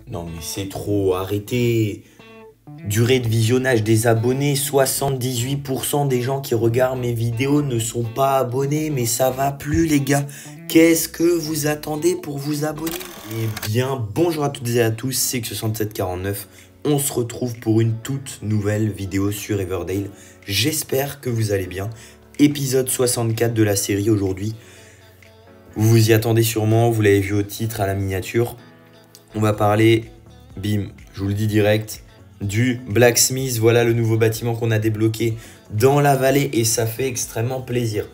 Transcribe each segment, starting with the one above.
Non mais c'est trop, arrêtez. Durée de visionnage des abonnés, 78% des gens qui regardent mes vidéos ne sont pas abonnés, mais ça va plus les gars. Qu'est-ce que vous attendez pour vous abonner? Eh bien, bonjour à toutes et à tous, c'est que6749. On se retrouve pour une toute nouvelle vidéo sur Everdale. J'espère que vous allez bien. Épisode 64 de la série aujourd'hui. Vous vous y attendez sûrement, vous l'avez vu au titre, à la miniature. On va parler, bim, je vous le dis direct, du Blacksmith. Voilà le nouveau bâtiment qu'on a débloqué dans la vallée et ça fait extrêmement plaisir.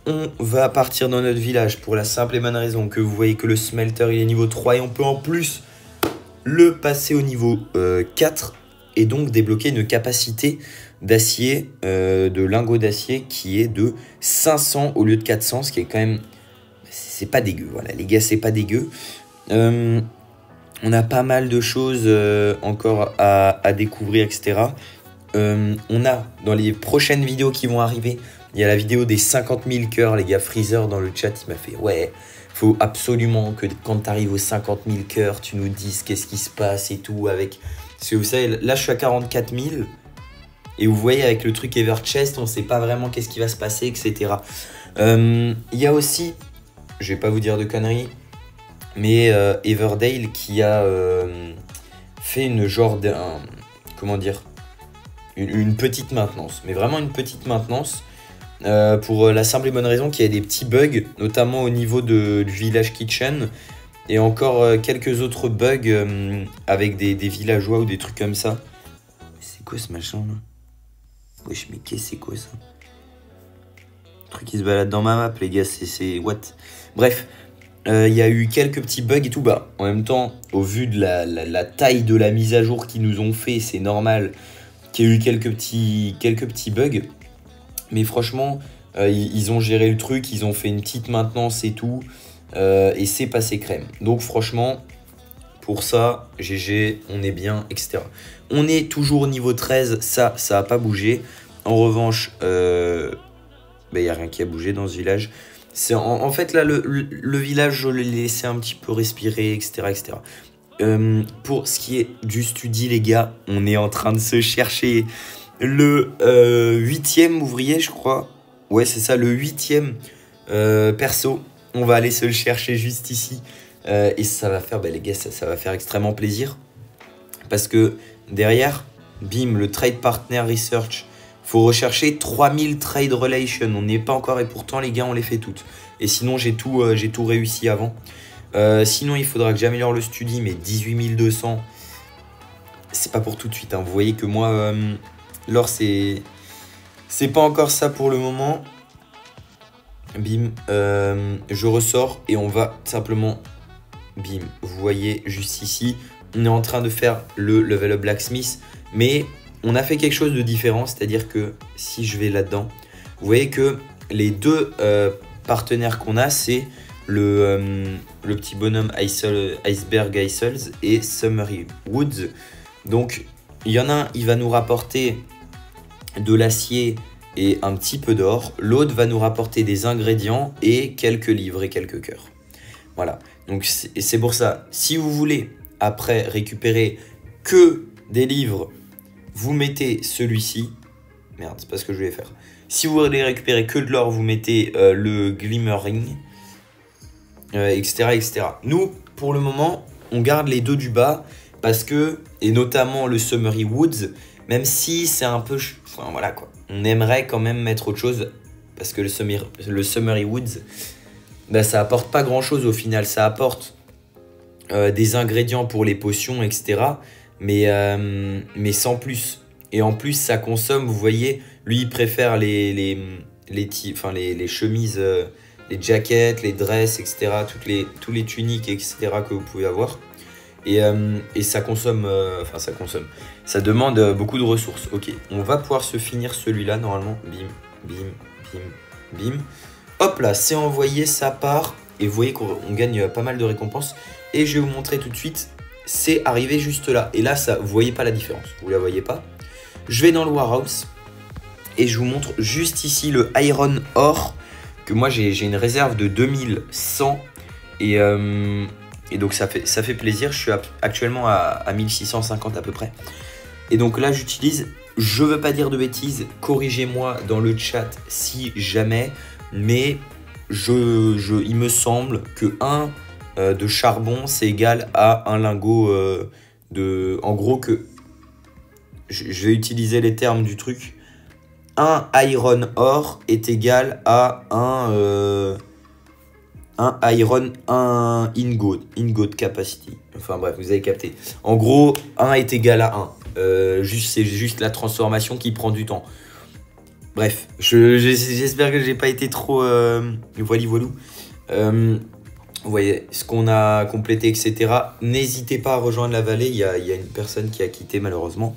On va partir dans notre village pour la simple et bonne raison que vous voyez que le smelter il est niveau 3 et on peut en plus le passer au niveau 4 et donc débloquer une capacité d'acier, de lingots d'acier qui est de 500 au lieu de 400, ce qui est quand même, c'est pas dégueu, voilà les gars, c'est pas dégueu. On a pas mal de choses encore à découvrir, etc. On a dans les prochaines vidéos qui vont arriver, il y a la vidéo des 50 000 cœurs, les gars. Freezer dans le chat, il m'a fait ouais, faut absolument que quand tu arrives aux 50 000 cœurs, tu nous dises qu'est-ce qui se passe et tout. Avec... Parce que vous savez, là je suis à 44 000 et vous voyez avec le truc Everchest, on sait pas vraiment qu'est-ce qui va se passer, etc. Il y a aussi, je vais pas vous dire de conneries, mais Everdale qui a fait une genre de, comment dire, une petite maintenance, mais vraiment une petite maintenance pour la simple et bonne raison qu'il y a des petits bugs, notamment au niveau du village kitchen et encore quelques autres bugs avec des villageois ou des trucs comme ça. C'est quoi ce machin là? Wesh, mais qu'est-ce que c'est quoi ça? Le truc qui se balade dans ma map, les gars, c'est what? Bref. Il y a eu quelques petits bugs et tout. Bah, en même temps, au vu de la taille de la mise à jour qu'ils nous ont fait, c'est normal qu'il y ait eu quelques petits bugs. Mais franchement, ils ont géré le truc, ils ont fait une petite maintenance et tout. Et c'est passé crème. Donc franchement, pour ça, GG, on est bien, etc. On est toujours au niveau 13, ça n'a pas bougé. En revanche, il n'y a rien qui a bougé dans ce village. En fait, là, le village, je l'ai laissé un petit peu respirer, etc. etc. Pour ce qui est du study, les gars, on est en train de se chercher le 8e ouvrier, je crois. Ouais, c'est ça, le 8e perso. On va aller se le chercher juste ici. Et ça va faire, les gars, ça va faire extrêmement plaisir. Parce que derrière, bim, le Trade Partner Research. Faut rechercher 3000 trade relations. On n'est pas encore et pourtant les gars on les fait toutes. Et sinon j'ai tout réussi avant. Sinon il faudra que j'améliore le study, mais 18 200 c'est pas pour tout de suite. Hein. Vous voyez que moi l'or c'est pas encore ça pour le moment. Bim, je ressors et on va simplement bim. Vous voyez juste ici, on est en train de faire le level up blacksmith, mais on a fait quelque chose de différent, c'est-à-dire que si je vais là-dedans, vous voyez que les deux partenaires qu'on a, c'est le petit bonhomme Iceberg Isles et Summery Woods. Donc, il y en a un, il va nous rapporter de l'acier et un petit peu d'or. L'autre va nous rapporter des ingrédients et quelques livres et quelques cœurs. Voilà, donc c'est pour ça, si vous voulez après récupérer que des livres, vous mettez celui-ci. Merde, c'est pas ce que je voulais faire. Si vous voulez récupérer que de l'or, vous mettez le Glimmering, etc., etc. Nous, pour le moment, on garde les deux du bas parce que, et notamment le Summery Woods, même si c'est un peu... Enfin, voilà quoi. On aimerait quand même mettre autre chose parce que le Summery Woods, bah, ça apporte pas grand-chose au final. Ça apporte des ingrédients pour les potions, etc., mais sans plus. Et en plus, ça consomme, vous voyez, lui, il préfère les chemises, les jackets, les dresses, etc., tous les tuniques, etc., que vous pouvez avoir. Et ça consomme, ça demande beaucoup de ressources. Ok, on va pouvoir se finir celui-là, normalement. Bim, bim, bim, bim. Hop là, c'est envoyé, ça part. Et vous voyez qu'on gagne pas mal de récompenses. Et je vais vous montrer tout de suite. C'est arrivé juste là. Et là, ça, vous voyez pas la différence. Vous la voyez pas. Je vais dans le warehouse. Et je vous montre juste ici le Iron Ore. Que moi, j'ai une réserve de 2100. Et Et donc ça fait plaisir. Je suis actuellement à 1650 à peu près. Et donc là j'utilise, je veux pas dire de bêtises, corrigez-moi dans le chat si jamais, mais il me semble que 1 de charbon c'est égal à un lingot de... En gros que, je vais utiliser les termes du truc, un iron ore est égal à un ingot capacity. Enfin bref, vous avez capté. En gros, 1 est égal à 1. C'est juste la transformation qui prend du temps. Bref, j'espère que j'ai pas été trop voilou. Vous voyez ce qu'on a complété, etc. N'hésitez pas à rejoindre la vallée. Il y a une personne qui a quitté malheureusement.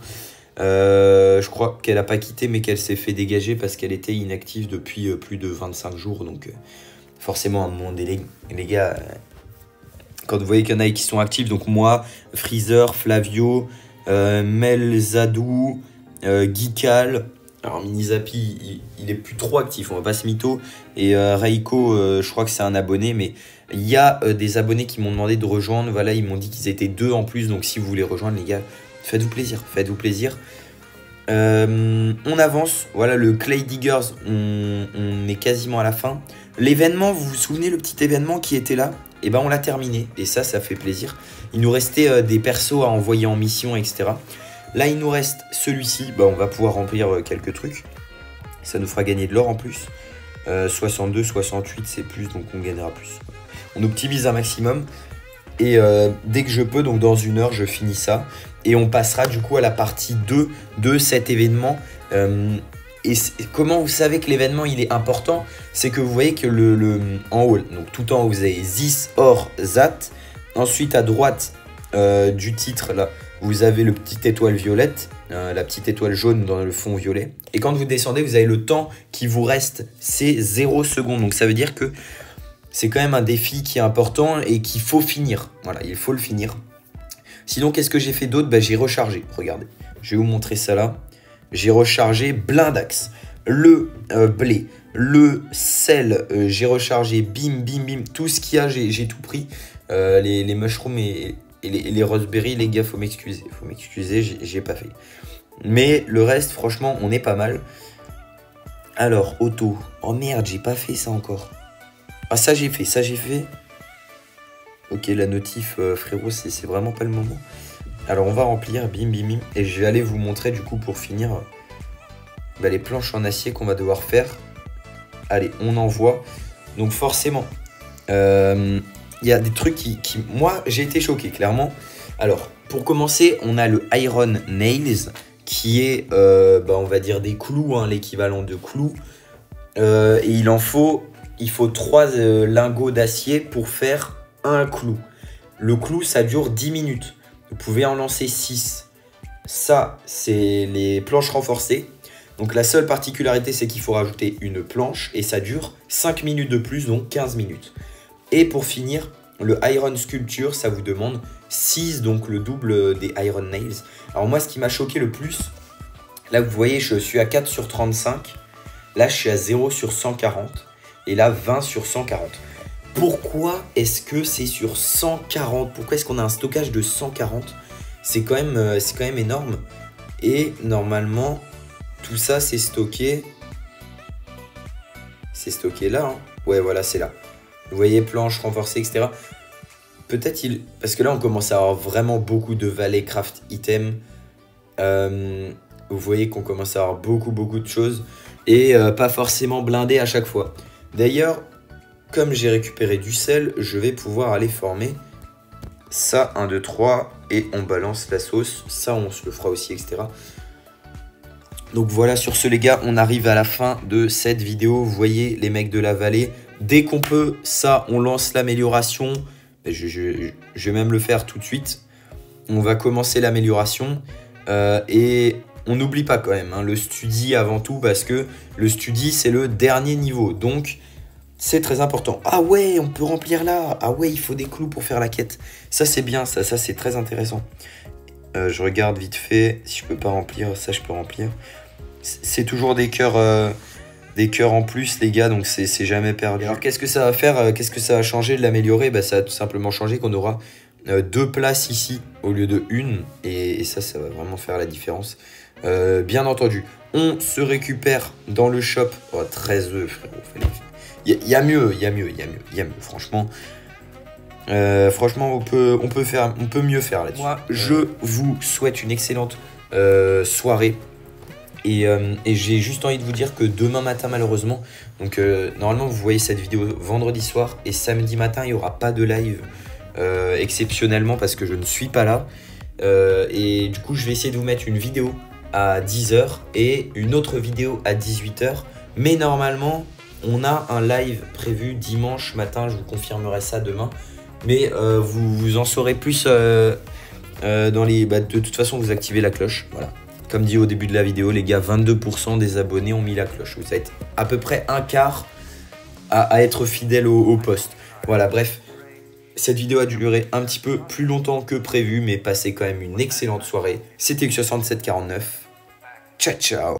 Je crois qu'elle n'a pas quitté, mais qu'elle s'est fait dégager parce qu'elle était inactive depuis plus de 25 jours. Donc forcément, à un moment donné, les gars, quand vous voyez qu'il y en a qui sont actifs, donc moi, Freezer, Flavio, Melzadou, Geekal. Alors Minizapi, il est plus trop actif, on va pas se mytho. Et Reiko, je crois que c'est un abonné, mais il y a des abonnés qui m'ont demandé de rejoindre. Voilà, ils m'ont dit qu'ils étaient 2 en plus, donc si vous voulez rejoindre, les gars, faites-vous plaisir, faites-vous plaisir. On avance, voilà, le Clay Diggers, on est quasiment à la fin. L'événement, vous vous souvenez, le petit événement qui était là? Et ben on l'a terminé, et ça fait plaisir. Il nous restait des persos à envoyer en mission, etc. Là, il nous reste celui-ci. Bah, on va pouvoir remplir quelques trucs. Ça nous fera gagner de l'or en plus. 62, 68, c'est plus, donc on gagnera plus. On optimise un maximum. Et dès que je peux, donc dans 1 heure, je finis ça. Et on passera du coup à la partie 2 de cet événement. Et comment vous savez que l'événement il est important? C'est que vous voyez que en haut, donc tout en haut, vous avez Zis, Or, Zat. Ensuite, à droite du titre, là, vous avez le petit étoile violette, la petite étoile jaune dans le fond violet. Et quand vous descendez, vous avez le temps qui vous reste, c'est 0 secondes. Donc ça veut dire que c'est quand même un défi qui est important et qu'il faut finir. Voilà, il faut le finir. Sinon, qu'est-ce que j'ai fait d'autre? Bah, j'ai rechargé. Regardez, je vais vous montrer ça là. J'ai rechargé Blindax, le blé, le sel, j'ai rechargé bim, bim, bim. Tout ce qu'il y a, j'ai tout pris. Les mushrooms et les raspberries, les gars, faut m'excuser, j'ai pas fait. Mais le reste, franchement, on est pas mal. Alors, auto. Oh merde, j'ai pas fait ça encore. Ah, ça j'ai fait. Ok, la notif, frérot, c'est vraiment pas le moment. Alors, on va remplir, bim, bim, bim. Et je vais aller vous montrer, du coup, pour finir, les planches en acier qu'on va devoir faire. Allez, on envoie. Donc, forcément, il y a des trucs qui... Moi, j'ai été choqué, clairement. Alors, pour commencer, on a le Iron Nails, qui est, on va dire, des clous, hein, l'équivalent de clous. Et il faut 3 lingots d'acier pour faire un clou. Le clou, ça dure 10 minutes. Vous pouvez en lancer 6. Ça, c'est les planches renforcées. Donc, la seule particularité, c'est qu'il faut rajouter une planche. Et ça dure 5 minutes de plus, donc 15 minutes. Et pour finir, le Iron Sculpture, ça vous demande 6, donc le double des Iron Nails. Alors moi, ce qui m'a choqué le plus, là vous voyez, je suis à 4 sur 35. Là, je suis à 0 sur 140. Et là, 20 sur 140. Pourquoi est-ce que c'est sur 140? Pourquoi est-ce qu'on a un stockage de 140? C'est quand même énorme. Et normalement, tout ça, c'est stocké. C'est stocké là. Hein. Ouais, voilà, c'est là. Vous voyez, planches renforcées, etc. Peut-être parce que là, on commence à avoir vraiment beaucoup de valley craft items. Vous voyez qu'on commence à avoir beaucoup de choses. Et pas forcément blindé à chaque fois. D'ailleurs, comme j'ai récupéré du sel, je vais pouvoir aller former ça, 1, 2, 3. Et on balance la sauce. Ça, on se le fera aussi, etc. Donc voilà, sur ce les gars, on arrive à la fin de cette vidéo. Vous voyez les mecs de la vallée. Dès qu'on peut, ça, on lance l'amélioration. Je vais même le faire tout de suite. On va commencer l'amélioration. Et on n'oublie pas quand même, hein, le studi avant tout. Parce que le studi, c'est le dernier niveau. Donc, c'est très important. Ah ouais, on peut remplir là. Ah ouais, il faut des clous pour faire la quête. Ça, c'est bien. Ça c'est très intéressant. Je regarde vite fait. Si je peux pas remplir, ça, je peux remplir. C'est toujours des cœurs des cœurs en plus, les gars, donc c'est jamais perdu. Alors, qu'est-ce que ça va faire? Qu'est-ce que ça va changer de l'améliorer? Bah, ça va tout simplement changer qu'on aura 2 places ici au lieu de une. Et ça va vraiment faire la différence. Bien entendu, on se récupère dans le shop. Oh, 13 œufs, frérot. Il y a mieux, franchement. Franchement, on peut mieux faire là-dessus. Moi, je vous souhaite une excellente soirée. Et j'ai juste envie de vous dire que demain matin, malheureusement, donc normalement vous voyez cette vidéo vendredi soir, et samedi matin il n'y aura pas de live exceptionnellement parce que je ne suis pas là. Et du coup je vais essayer de vous mettre une vidéo à 10 h et une autre vidéo à 18 h. Mais normalement on a un live prévu dimanche matin, je vous confirmerai ça demain. Mais vous en saurez plus dans les... Bah, de toute façon vous activez la cloche, voilà. Comme dit au début de la vidéo, les gars, 22% des abonnés ont mis la cloche. Vous êtes à peu près un quart à être fidèle au poste. Voilà, bref. Cette vidéo a duré un petit peu plus longtemps que prévu, mais passez quand même une excellente soirée. C'était X6749. Ciao, ciao.